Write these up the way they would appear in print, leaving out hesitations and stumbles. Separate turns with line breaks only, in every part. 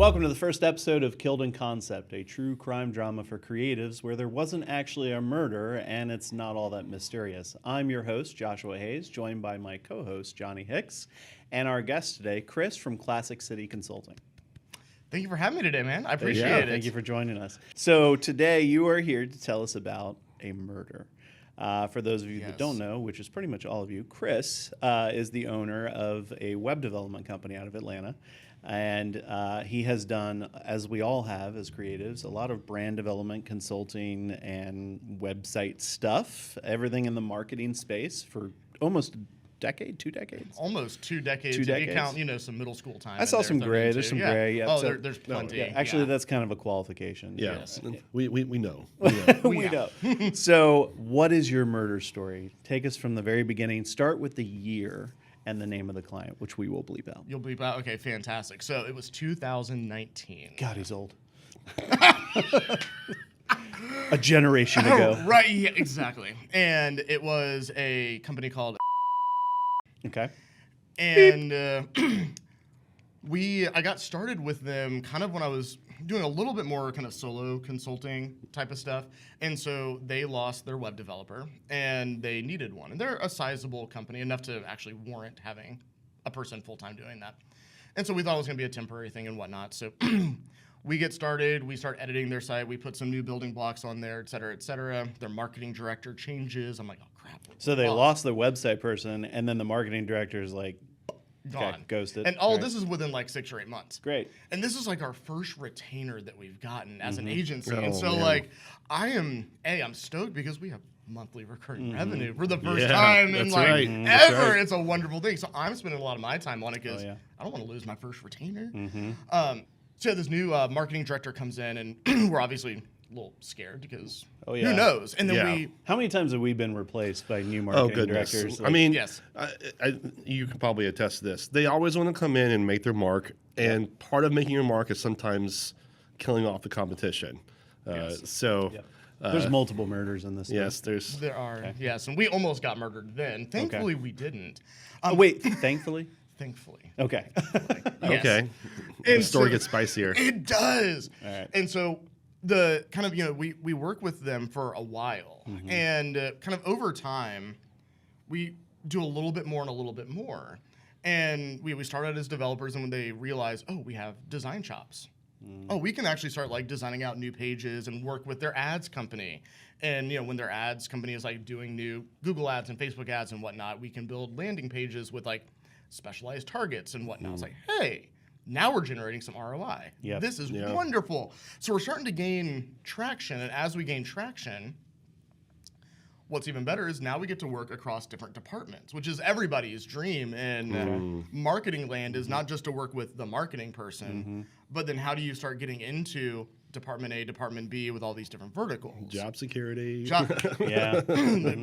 Welcome to the first episode of Killed in Concept, a true crime drama for creatives where there wasn't actually a murder and it's not all that mysterious. I'm your host, 𝗀𝗍𝗲 Hayes, joined by my co-host, Johnny Hicks, and our guest today, Chris from 𝗀𝗍𝗲 City Consulting.
Thank you for having me today, man. I appreciate it.
Thank you for joining us. So today you are here to tell us about a murder. For those of you that don't know, which is pretty much all of you, Chris is the owner of a web development company out of Atlanta. And he has done, as we all have as creatives, a lot of brand development, consulting, and website stuff, everything in the marketing space for almost a decade, 2 decades?
Almost 2 decades.
2 decades.
If you count, some middle school time.
I saw some gray. There's some gray. Yeah.
Oh, there's plenty.
Yeah. Actually, that's kind of a qualification.
Yeah.
Yes.
We know.
We know. So what is your murder story? Take us from the very beginning. Start with the year and the name of the client, which we will bleep out.
You'll bleep out? Okay, fantastic. So it was 2019.
God, he's old. A generation ago.
Right, yeah, exactly. And it was a company called...
Okay.
And I got started with them kind of when I was doing a little bit more kind of solo consulting type of stuff. And so they lost their web developer and they needed one. And they're a sizable company, enough to actually warrant having a person full-time doing that. And so we thought it was going to be a temporary thing and whatnot. So we get started, we start editing their site, we put some new building blocks on there, et cetera, et cetera. Their marketing director changes. I'm like, oh crap.
So they lost their website person and then the marketing director is like,
gone.
Okay, ghosted.
And all this is within like 6 or 8 months.
Great.
And this is like our first retainer that we've gotten as an agency.
Oh,
and so
man.
like I'm stoked because we have monthly recurring revenue for the first time in
that's
like
right.
ever.
That's right.
It's a wonderful thing. So I'm spending a lot of my time on it because I don't want to lose my first retainer. So this new marketing director comes in and we're obviously a little scared because who knows? And then
How many times have we been replaced by new marketing directors?
I mean,
yes.
you can probably attest to this. They always want to come in and make their mark, and part of making your mark is sometimes killing off the competition.
There's multiple murders in this.
Yes,
There are, yes. And we almost got murdered then. Thankfully, we didn't.
Wait, thankfully?
Thankfully.
Okay.
Yes.
Okay. The story gets spicier.
It does.
All right.
And so the kind of, we work with them for a while. And kind of over time, we do a little bit more and a little bit more. And we started as developers, and when they realized, oh, we have design shops. Oh, we can actually start like designing out new pages and work with their ads company. And when their ads company is like doing new Google ads and Facebook ads and whatnot, we can build landing pages with like specialized targets and whatnot. It's like, hey, now we're generating some ROI.
Yep.
This is wonderful. So we're starting to gain traction. And as we gain traction, what's even better is now we get to work across different departments, which is everybody's dream. And marketing land is not just to work with the marketing person, but then how do you start getting into Department A, Department B with all these different verticals?
Job security.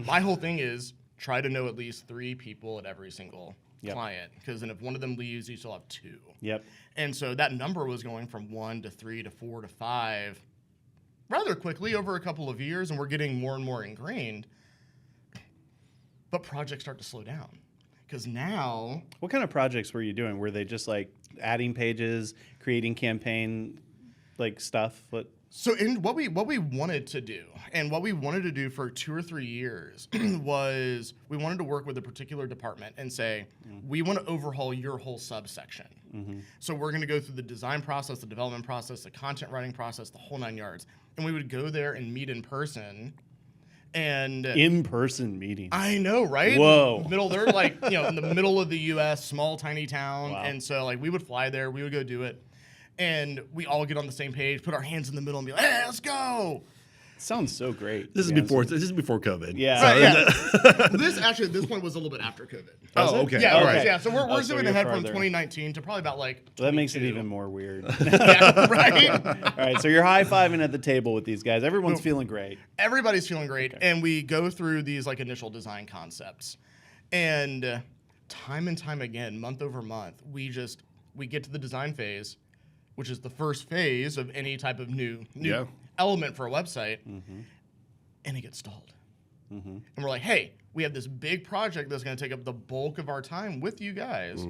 My whole thing is try to know at least 3 people at every single client, because then if one of them leaves, you still have 2.
Yep.
And so that number was going from 1 to 3 to 4 to 5 rather quickly over a couple of years, and we're getting more and more ingrained. But projects start to slow down because now...
What kind of projects were you doing? Were they just like adding pages, creating campaign like stuff?
So in what we wanted to do, and what we wanted to do for 2 or 3 years was we wanted to work with a particular department and say, we want to overhaul your whole subsection. So we're going to go through the design process, the development process, the content writing process, the whole 9 yards. And we would go there and meet in person. And
in-person meetings.
I know, right?
Whoa.
They're like, in the middle of the U.S., small, tiny town.
Wow.
And so like we would fly there, we would go do it. And we all get on the same page, put our hands in the middle and be like, hey, let's go.
Sounds so great.
This is before COVID.
Yeah.
Right, This actually at this point was a little bit after COVID.
Oh, okay.
Yeah,
All
right.
right.
Yeah. So we're
so
zooming
you're
ahead
farther.
from 2019 to probably about like 22.
That makes it even more weird.
Yeah, right.
All right, so you're high-fiving at the table with these guys. Everyone's feeling great.
Everybody's feeling great, and we go through these like initial design concepts, and time and time again, month over month, we get to the design phase, which is the first phase of any type of new element for a website, and it gets stalled. And we're like, hey, we have this big project that's going to take up the bulk of our time with you guys.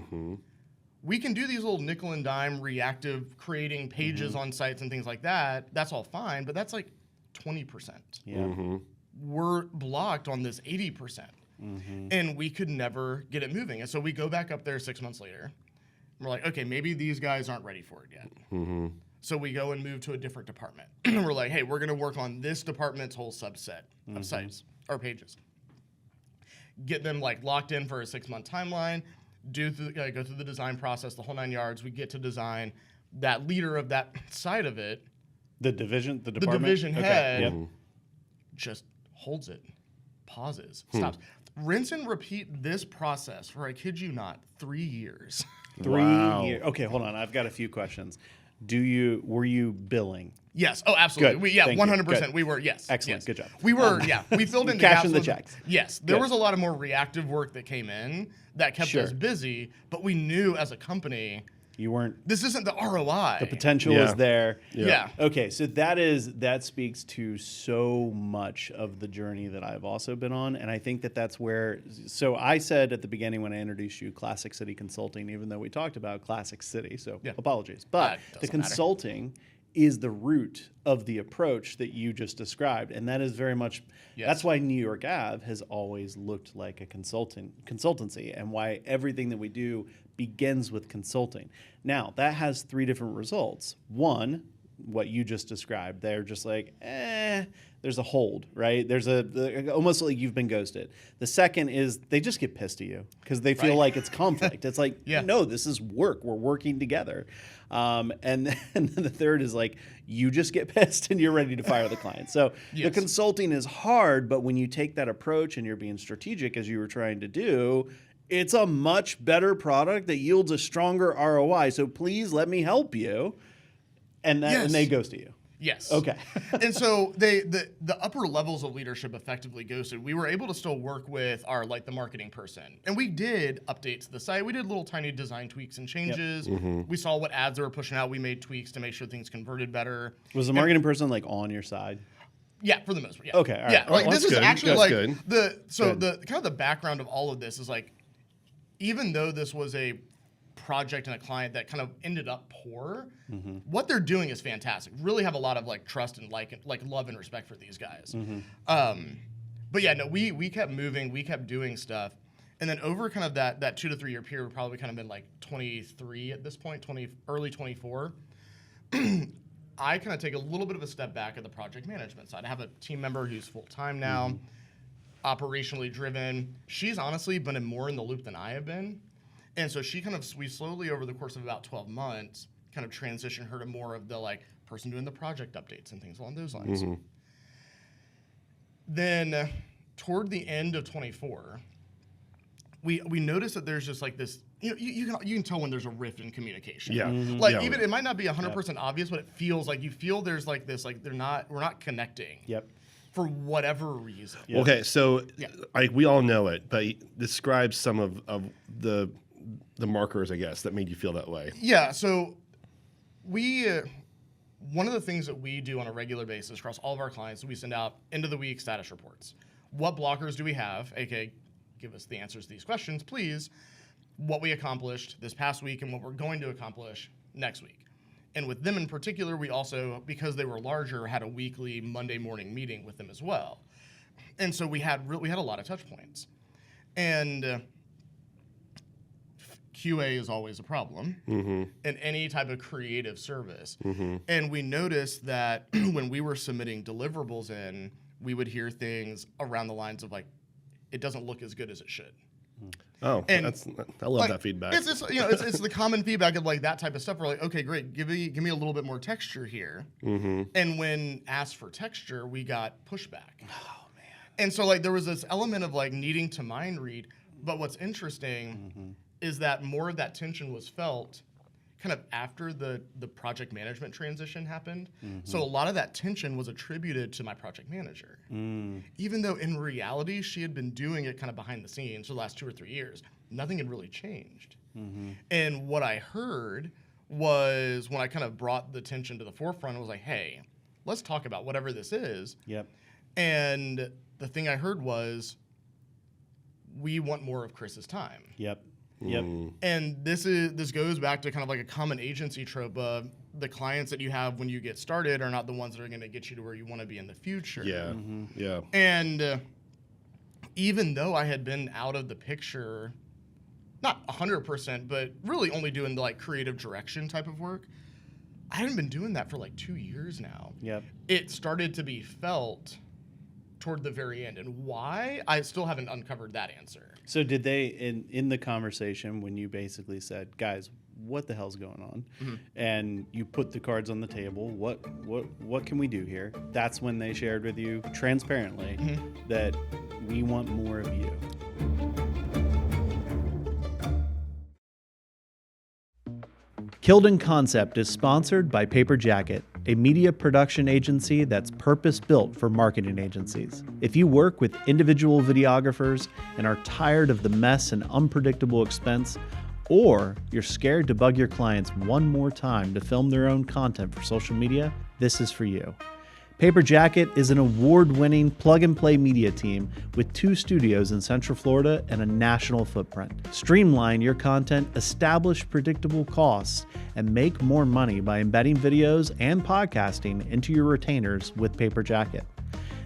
we can do these little nickel and dime reactive creating pages on sites and things like that. That's all fine, but that's like 20%.
Yeah.
We're blocked on this 80%. And we could never get it moving. And so we go back up there 6 months later. And we're like, okay, maybe these guys aren't ready for it yet. So we go and move to a different department. We're like, hey, we're going to work on this department's whole subset of sites or pages. Get them like locked in for a 6-month timeline. Go through the design process, the whole 9 yards. We get to design. That leader of that side of it,
The division
head,
Yep.
just holds it, pauses, stops. Rinse and repeat this process for, I kid you not, 3 years.
3
Wow.
years. Okay, hold on. I've got a few questions. Were you billing?
Yes. Oh, absolutely.
Good. Thank you.
100%.
Good.
We were. Yes.
Excellent.
Yes.
Good job.
We were. We filled in the
Cashing
gaps
the
with-
checks.
Yes. There
Good.
was a lot of more reactive work that came in that kept us busy, but we knew as a company,
You weren't.
this isn't the ROI.
The potential
Yeah.
is there.
Yeah.
Okay, so that speaks to so much of the journey that I've also been on, and I think that's where. So I said at the beginning when I introduced you, Classic City Consulting, even though we talked about Classic City, so apologies, but
Doesn't
the
matter.
consulting is the root of the approach that you just described, and that is very much.
Yes.
That's why New York Ave has always looked like a consultancy, and why everything that we do begins with consulting. Now, that has 3 different results. One, what you just described, they're just like, there's a hold, right? There's almost like you've been ghosted. The second is they just get pissed at you because they feel like it's conflict. It's like, no, this is work. We're working together. And then the third is like, you just get pissed and you're ready to fire the client. So the consulting is hard, but when you take that approach and you're being strategic as you were trying to do, it's a much better product that yields a stronger ROI. So please let me help you. And they ghost you.
Yes.
Okay.
And so the upper levels of leadership effectively ghosted. We were able to still work with the marketing person. And we did updates to the site. We did little tiny design tweaks and changes. We saw what ads they were pushing out. We made tweaks to make sure things converted better.
Was the marketing person like on your side?
Yeah, for the most part. Yeah.
Okay. All right.
Yeah.
Oh,
Like
that's
this is
good.
actually
That's
like
good.
the kind of the background of all of this is like, even though this was a project and a client that kind of ended up poor, what they're doing is fantastic. Really have a lot of like trust and like love and respect for these guys. But yeah, no, we kept moving, we kept doing stuff. And then over kind of that 2 to 3 year period, we've probably kind of been like 23 at this point, early 24. I kind of take a little bit of a step back at the project management side. I have a team member who's full-time now, operationally driven. She's honestly been more in the loop than I have been. And so we slowly over the course of about 12 months kind of transitioned her to more of the like person doing the project updates and things along those lines. Then toward the end of 24, we noticed that there's just like this, you can tell when there's a rift in communication.
Yeah.
Like even it might not be 100% obvious, but it feels like there's like this, like we're not connecting.
Yep.
For whatever reason.
Yeah.
Okay, so we all know it, but describe some of the markers, I guess, that made you feel that way.
Yeah, so one of the things that we do on a regular basis across all of our clients, we send out end of the week status reports. What blockers do we have? AKA, give us the answers to these questions, please. What we accomplished this past week and what we're going to accomplish next week. And with them in particular, we also, because they were larger, had a weekly Monday morning meeting with them as well. And so we had a lot of touch points. And QA is always a problem in any type of creative service. And we noticed that when we were submitting deliverables in, we would hear things around the lines of like, it doesn't look as good as it should.
Oh,
And,
I love that feedback.
It's it's the common feedback of like that type of stuff. We're like, okay, great, give me a little bit more texture here. And when asked for texture, we got pushback. Oh man! And so like there was this element of like needing to mind read. But what's interesting is that more of that tension was felt kind of after the project management transition happened. So a lot of that tension was attributed to my project manager. Even though in reality, she had been doing it kind of behind the scenes for the last 2 or 3 years. Nothing had really changed. And what I heard was when I kind of brought the tension to the forefront, I was like, hey, let's talk about whatever this is.
Yep.
And the thing I heard was, we want more of Chris's time.
Yep. Yep.
And this goes back to kind of like a common agency trope of the clients that you have when you get started are not the ones that are going to get you to where you want to be in the future.
Yeah. Yeah.
And even though I had been out of the picture, not 100%, but really only doing the like creative direction type of work, I hadn't been doing that for like 2 years now.
Yep.
It started to be felt toward the very end. And why? I still haven't uncovered that answer.
So did they, in the conversation, when you basically said, guys, what the hell's going on? And you put the cards on the table, what can we do here? That's when they shared with you transparently that we want more of you. 𝗀𝗵𝗄𝗃 is sponsored by Paper Jacket, a media production agency that's purpose-built for marketing agencies. If you work with individual videographers and are tired of the mess and unpredictable expense, or you're scared to bug your clients one more time to film their own content for social media, this is for you. Paper Jacket is an award-winning plug-and-play media team with 2 studios in Central Florida and a national footprint. Streamline your content, establish predictable costs, and make more money by embedding videos and podcasting into your retainers with Paper Jacket.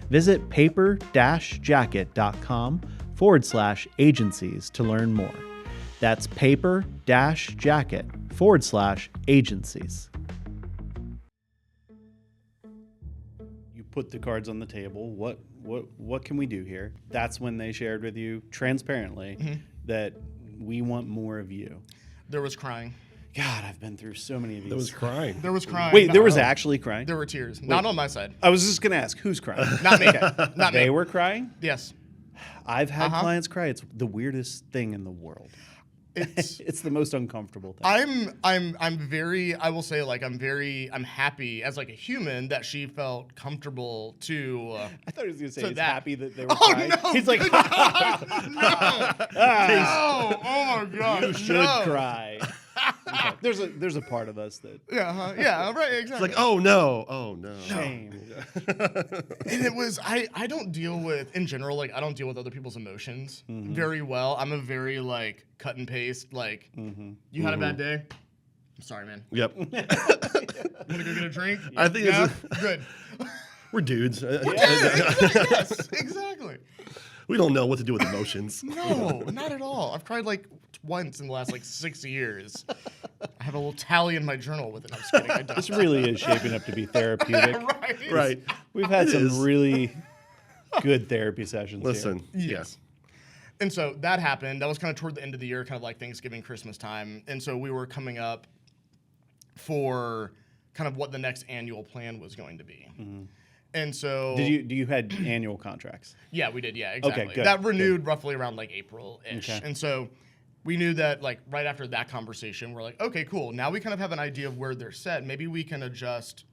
Visit paper-jacket.com/agencies to learn more. That's paper-jacket/agencies. Put the cards on the table. What can we do here? That's when they shared with you transparently that we want more of you.
There was crying.
God, I've been through so many of these.
There was crying.
There was crying.
Wait, there was actually crying?
There were tears. Not on my side.
I was just going to ask, who's crying?
Not me. Not
They
me.
were crying?
Yes.
I've had clients cry. It's the weirdest thing in the world. It's the most uncomfortable thing.
I'm very, I will say, like, I'm happy as like a human that she felt comfortable to.
I thought he was going to say he's
that-
happy that they were crying.
No,
He's like,
no, oh my God,
you should cry. Okay. There's a part of us that
yeah, right, exactly.
It's like, oh no.
shame.
And it was, I don't deal with, in general, like, I don't deal with other people's emotions very well. I'm a very, like, cut and paste, like, you had a bad day? I'm sorry, man.
Yep.
Want to go get a drink?
I think it's
good.
we're dudes.
Yes, exactly.
We don't know what to do with emotions.
No, not at all. I've cried, like, once in the last, like, 6 years. I have a little tally in my journal with it. I'm just kidding. I don't.
This really is shaping up to be therapeutic.
Right.
We've had
It
some
is.
really good therapy sessions
Listen.
here.
Yes. And so that happened. That was kind of toward the end of the year, kind of like Thanksgiving, Christmas time. And so we were coming up for kind of what the next annual plan was going to be. And so
Do you had annual contracts?
yeah, we did. Yeah, exactly.
Okay, good.
That renewed roughly around like April-ish.
Okay.
And so we knew that, like, right after that conversation, we're like, okay, cool. Now we kind of have an idea of where they're set. Maybe we can adjust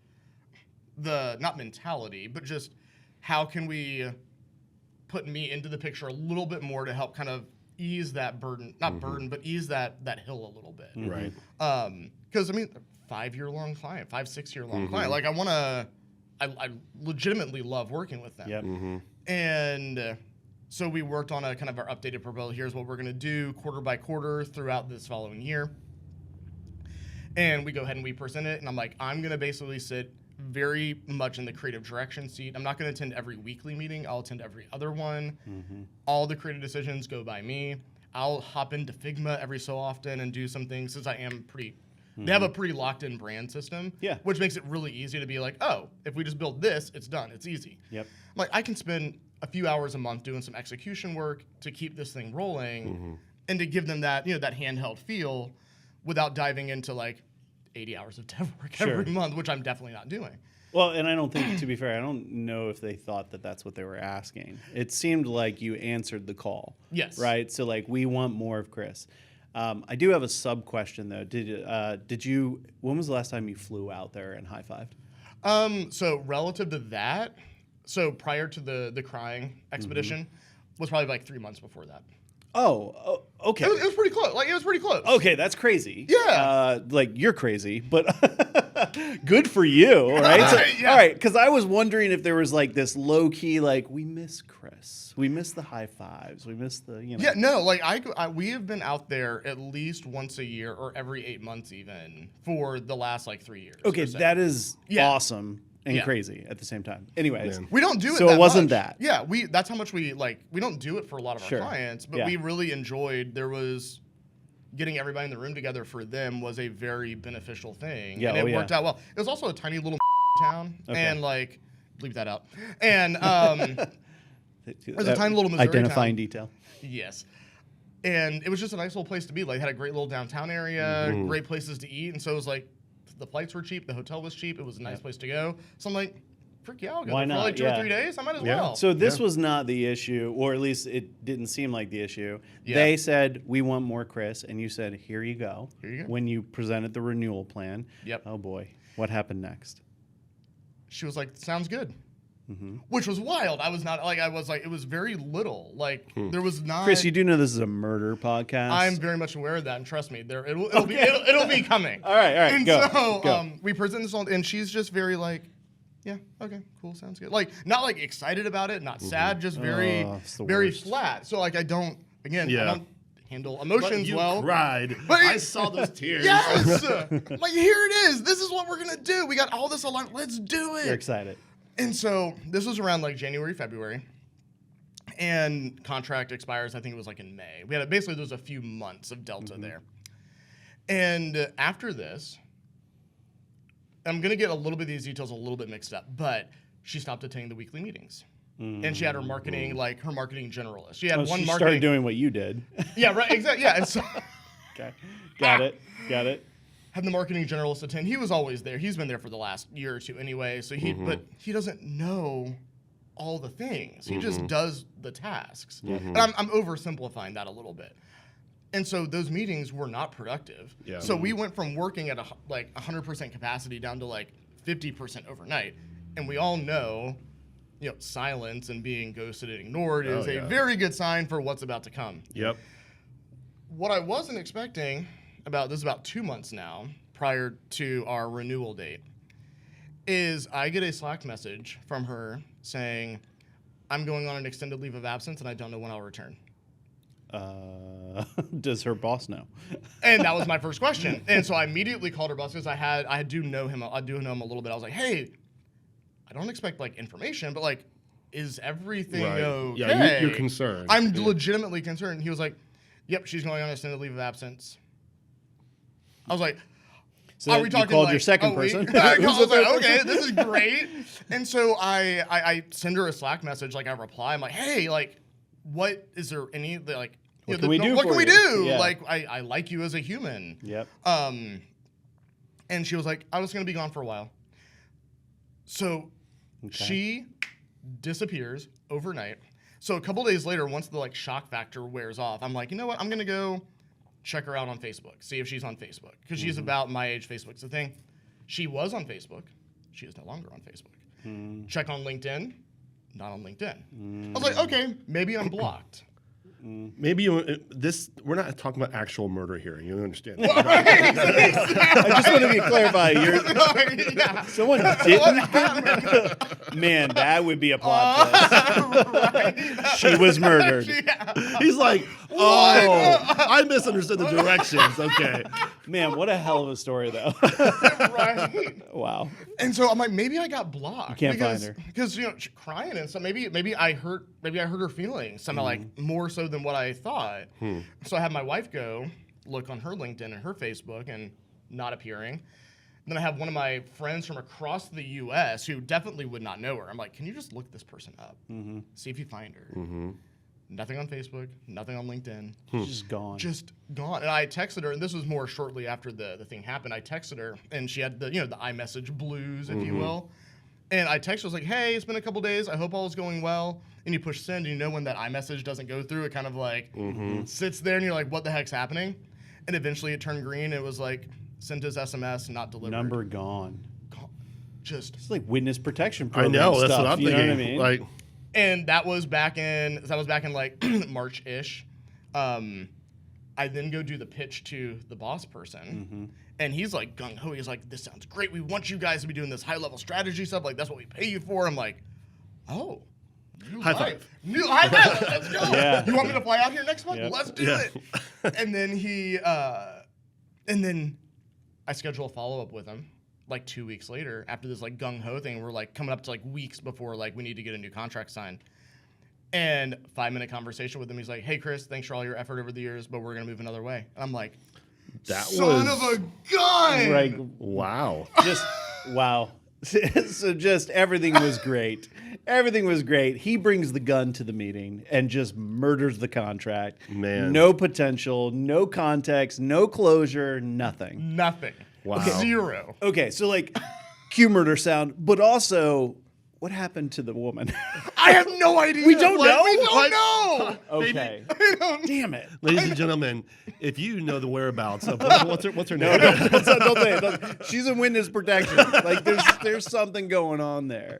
the, not mentality, but just how can we put me into the picture a little bit more to help kind of ease that burden, not burden, but ease that hill a little bit.
Right.
Because, I mean, 5-year-long client, 6-year-long client. Like, I legitimately love working with them.
Yep.
And so we worked on a kind of our updated proposal. Here's what we're going to do quarter by quarter throughout this following year. And we go ahead and we present it. And I'm like, I'm going to basically sit very much in the creative direction seat. I'm not going to attend every weekly meeting. I'll attend every other one. All the creative decisions go by me. I'll hop into Figma every so often and do some things since I am pretty... They have a pretty locked-in brand system, which makes it really easy to be like, oh, if we just build this, it's done. It's easy.
Yep.
Like, I can spend a few hours a month doing some execution work to keep this thing rolling and to give them that, that handheld feel without diving into, like, 80 hours of dev work every month, which I'm definitely not doing.
Well, and I don't think, to be fair, I don't know if they thought that that's what they were asking. It seemed like you answered the call.
Yes.
Right? So, like, we want more of Chris. I do have a sub question though. Did you? When was the last time you flew out there and high-fived?
So relative to that, so prior to the crying expedition, was probably like 3 months before that.
Oh, okay.
It was pretty close. Like, it was pretty close.
Okay, that's crazy.
Yeah.
Like, you're crazy, but Good for you, right? So,
Yeah.
All right, because I was wondering if there was like this low key, like we miss Chris, we miss the high fives, we miss the
Yeah, no, like we have been out there at least once a year or every 8 months even for the last like 3 years.
Okay,
or so.
that is
Yeah.
awesome and
Yeah.
casy at the same time. Anyways,
Man.
We don't do it.
So
that
it wasn't
much.
that.
Yeah, that's how much we like. We don't do it for a lot of
Sure.
our clients, but
Yeah.
we really enjoyed. There was getting everybody in the room together for them was a very beneficial thing,
Yeah,
and it
oh,
worked
yeah.
out well. It was also a tiny little town,
Okay.
and like bleep that out. And it was a tiny little Missouri
identifying
town.
detail.
Yes. And it was just a nice little place to be. Like, had a great little downtown area, great places to eat, and so it was like the flights were cheap, the hotel was cheap. It was a nice place to go. So I'm like, frick yeah, I'll go
Why
there
not?
for like 2
Yeah.
or 3 days. I might as
Yeah.
well.
So this was not the issue, or at least it didn't seem like the issue.
Yeah.
They said, we want more Chris, and you said, here you go.
Here you go.
When you presented the renewal plan.
Yep.
Oh boy, what happened next?
She was like, sounds good. Which was wild. I was like, it was very little. Like, there was not.
Chris, you do know this is a murder podcast.
I'm very much aware of that, and trust me, it'll be coming.
All right,
And
go.
so
go.
we present this on, and she's just very like, yeah, okay, cool, sounds good. Like, not like excited about it, not sad, just very,
Oh, it's the
very
worst.
flat. So like, I don't
Yeah.
handle
But
emotions
you
well.
cried.
But
I saw those tears.
Yes, like here it is. This is what we're gonna do. We got all this aligned. Let's do it.
You're excited.
And so this was around like January, February, and contract expires. I think it was like in May. We had basically there was a few months of Delta there. And after this, I'm gonna get a little bit of these details a little bit mixed up, but she stopped attending the weekly meetings. And she had her marketing, like her marketing generalist. She had
Oh,
one
she
marketing.
started doing what you did.
Yeah, right, exactly. Yeah, and so
Okay, got it.
had the marketing generalist attend. He was always there. He's been there for the last year or two anyway. So but he doesn't know all the things. He just does the tasks. And I'm oversimplifying that a little bit. And so those meetings were not productive.
Yeah.
So we went from working at like 100% capacity down to like 50% overnight. And we all know, silence and being ghosted and ignored is a very good sign for what's about to come.
Yep.
What I wasn't expecting this is about 2 months now, prior to our renewal date, is I get a Slack message from her saying, I'm going on an extended leave of absence and I don't know when I'll return.
Does her boss know?
And that was my first question. And so I immediately called her boss because I do know him a little bit. I was like, hey, I don't expect like information, but like, is everything
Right.
okay?
Yeah, you're concerned.
I'm legitimately concerned. He was like, yep, she's going on extended leave of absence. I was like,
So
are
you
we talking
called
like
your second
a
person?
week? I
Who's
was
the
like,
third
okay,
person?
this is great. And so I send her a Slack message, like I reply, I'm like, hey, like, what is there any like?
What can we do
What
for
can we
you?
do?
Yeah.
Like, I like you as a human.
Yep.
And she was like, I was gonna be gone for a while. So she disappears overnight. So a couple days later, once the like shock factor wears off, I'm like, you know what? I'm gonna go check her out on Facebook, see if she's on Facebook, because she's about my age. Facebook's the thing. She was on Facebook. She is no longer on Facebook. Check on LinkedIn. Not on LinkedIn. I was like, okay, maybe I'm blocked.
Maybe we're not talking about actual murder here. You understand?
I just want to be clarified.
Yeah.
Someone
What
didn't.
happened?
Man, that would be a plot twist. She was murdered.
He's like, oh, I misunderstood the directions. Okay.
Man, what a hell of a story, though.
Right.
Wow.
And so I'm like, maybe I got blocked.
You can't find her.
Because she's crying and so maybe I hurt her feelings somehow, like more so than what I thought. So I had my wife go look on her LinkedIn and her Facebook and not appearing. And then I have one of my friends from across the U.S. who definitely would not know her. I'm like, can you just look this person up? See if you find her. Nothing on Facebook, nothing on LinkedIn.
She's just gone.
Just gone. And I texted her, and this was more shortly after the thing happened. I texted her, and she had the iMessage blues, if you will. And I texted her, I was like, hey, it's been a couple days. I hope all is going well. And you push send, and you know when that iMessage doesn't go through, it kind of like sits there, and you're like, what the heck's happening? And eventually it turned green. It was like, sent as SMS, not delivered.
Number gone.
Just.
It's like witness protection
I
program
know. That's
stuff,
what I'm
you
thinking.
know what I mean?
Like,
And that was back in like March-ish. I then go do the pitch to the boss person, And he's like gung ho. He's like, this sounds great. We want you guys to be doing this high level strategy stuff. Like, that's what we pay you for. I'm like, oh.
High five.
New high five. Let's go.
Yeah.
You want me to fly out here next month?
Yep.
Let's do it. And then I schedule a follow up with him like 2 weeks later after this like gung ho thing. We're like coming up to like weeks before like we need to get a new contract signed. And 5-minute conversation with him. He's like, hey, Chris, thanks for all your effort over the years, but we're going to move another way. And I'm like, son of a gun.
Right.
Wow.
Just wow. So just everything was great. Everything was great. He brings the gun to the meeting and just murders the contract.
Man.
No potential, no context, no closure, nothing.
Nothing.
Wow.
Zero.
Okay, so like cue murder sound, but also what happened to the woman?
I have no idea.
We don't know?
We don't know.
Okay. Damn it.
Ladies and gentlemen, if you know the whereabouts of what's her
No,
name?
don't say it. Don't- She's in witness protection. Like there's something going on there.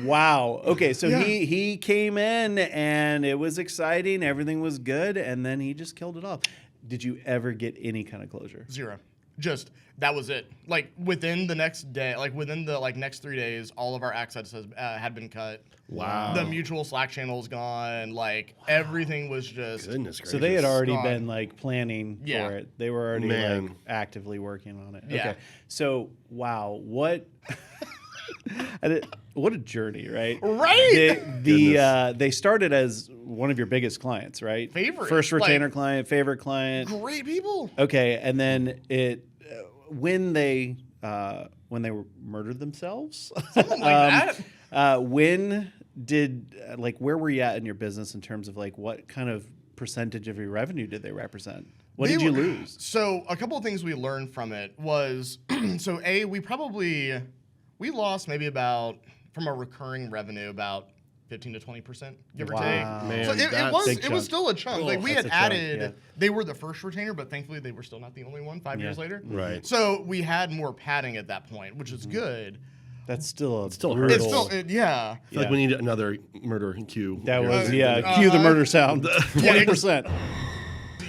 Wow. Okay, so he came in and it was exciting. Everything was good, and then he just killed it off. Did you ever get any kind of closure?
Zero. Just that was it. Like within the next day, like within the like next 3 days, all of our access had been cut.
Wow.
The mutual Slack channel is gone. Like everything was just.
Goodness gracious.
So they had already
Gone.
been like planning
Yeah.
for it. They were already
Man.
like actively working on it.
Yeah.
Okay. So wow, what what a journey, right?
Right.
They started as one of your biggest clients, right?
Favorite.
First
Like-
retainer client, favorite client.
Great people.
Okay, and then it when they murdered themselves.
Something like that.
When did where were you at in your business in terms of like what kind of percentage of your revenue did they represent? What did you lose?
So a couple of things we learned from it was so we lost maybe about from our recurring revenue about 15 to 20%, give or take.
Man,
So it
that's
big
was
chunk.
still a chunk. Like we
That's
had
a chunk,
added,
yeah.
they were the first retainer, but thankfully they were still not the only one 5 years later.
Right.
So we had more padding at that point, which is good.
That's still
still
brutal.
It's still, yeah.
I feel like we need another murder cue.
That
here.
was cue the murder sound. 20%.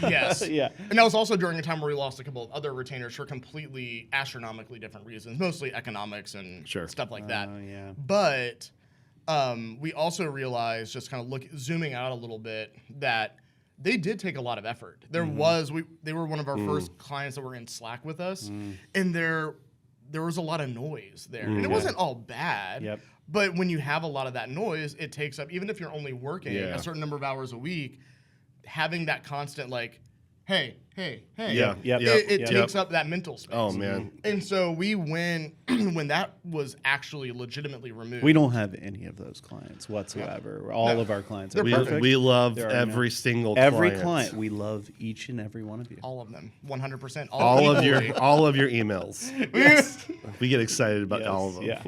Yes.
Yeah.
And that was also during a time where we lost a couple of other retainers for completely astronomically different reasons, mostly economics and
Sure.
stuff like that.
Yeah.
But we also realized, just kind of zooming out a little bit, that they did take a lot of effort. There was they were one of our first clients that were in Slack with us, and there was a lot of noise there, and it wasn't all bad.
Yep.
But when you have a lot of that noise, it takes up, even if you're only working
Yeah.
a certain number of hours a week, having that constant like, hey,
Yeah.
Yep.
it
Yep.
takes up that mental space.
Oh man.
And so we went when that was actually legitimately removed.
We don't have any of those clients whatsoever. All of our clients are
They're perfect.
We love
There are
every single
every
client.
client. We love each and every one of you.
All of them, 100%.
All of
equally.
your emails.
Yes.
We get excited about
Yes,
all of them.
Yeah.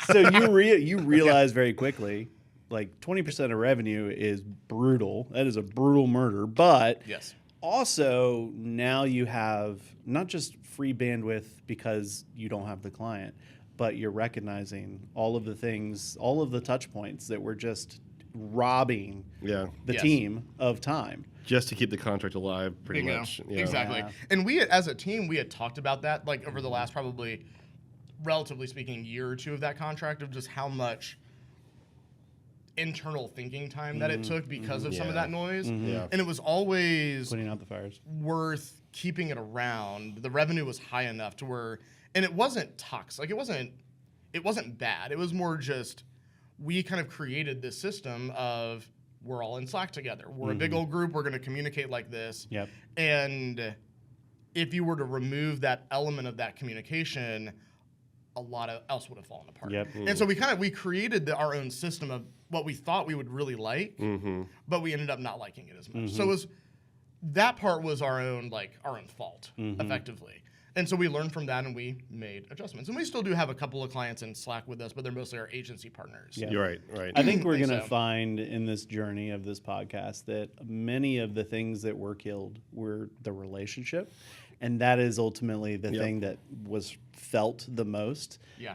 So you realize very quickly, like 20% of revenue is brutal. That is a brutal murder. But
Yes.
also now you have not just free bandwidth because you don't have the client, but you're recognizing all of the things, all of the touch points that were just robbing
Yeah.
the
Yes.
team of time.
Just to keep the contract alive, pretty
Bingo.
much. Yeah.
Exactly.
Yeah.
And we, as a team, we had talked about that like over the last probably, relatively speaking, year or two of that contract, of just how much internal thinking time that it took because of some of
Yeah.
that noise.
Yeah.
And it was always
Putting out the fires.
worth keeping it around. The revenue was high enough to where, and it wasn't toxic. Like it wasn't bad. It was more just, we kind of created this system of, we're all in Slack together. We're a big old group. We're going to communicate like this.
Yep.
And if you were to remove that element of that communication, a lot of else would have fallen apart.
Yep.
And so we created our own system of what we thought we would really like, but we ended up not liking it as much. So it was, that part was our own fault, effectively. And so we learned from that and we made adjustments. And we still do have a couple of clients in Slack with us, but they're mostly our agency partners.
Yeah.
You're right. Right.
I think we're
think
going to
so.
find in this journey of this podcast that many of the things that were killed were the relationship. And that is ultimately the thing that was felt the most
Yeah.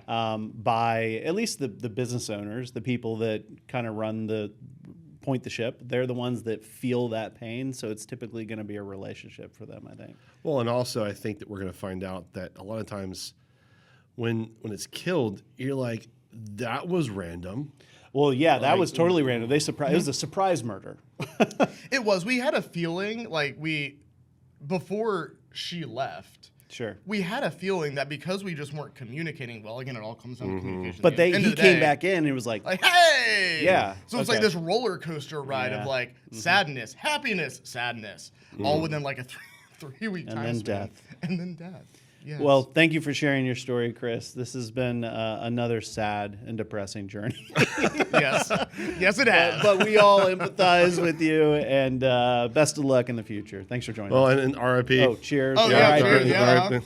by at least the business owners, the people that kind of run the point the ship. They're the ones that feel that pain, so it's typically going to be a relationship for them, I think.
Well, and also I think that we're going to find out that a lot of times when it's killed, you're like, that was random.
Well, yeah, that was totally random. It was a surprise murder.
It was. We had a feeling like before she left.
Sure.
We had a feeling that because we just weren't communicating well, again, it all comes down to communication.
But
End of
he
the
came
day,
back in and it was like,
hey!
Yeah,
So it's like this roller coaster ride of like sadness, happiness, sadness, all within like a 3-week time
then
span.
death.
And then death. Yes.
Well, thank you for sharing your story, Chris. This has been another sad and depressing journey.
Yes. Yes, it has.
But we all empathize with you, and best of luck in the future. Thanks for joining
Well,
us.
and RIP.
Oh, cheers.
Oh, yeah,
RIP.
cheers, yeah.
RIP.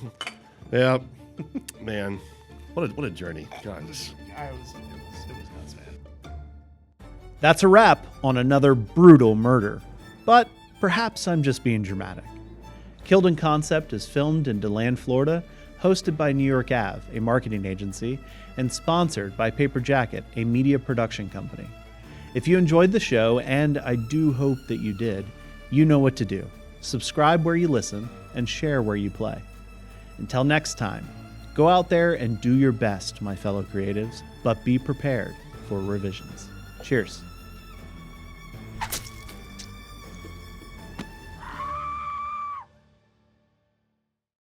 Yeah. Man, what a journey. God.
It was nuts, man.
That's a wrap on another brutal murder. But perhaps I'm just being dramatic. Killed in Concept is filmed in DeLand, Florida, hosted by 𝗂𝗧, a marketing agency, and sponsored by Paper Jacket, a media production company. If you enjoyed the show, and I do hope that you did, you know what to do. Subscribe where you listen and share where you play. Until next time, go out there and do your best, my fellow creatives, but be prepared for revisions. Cheers.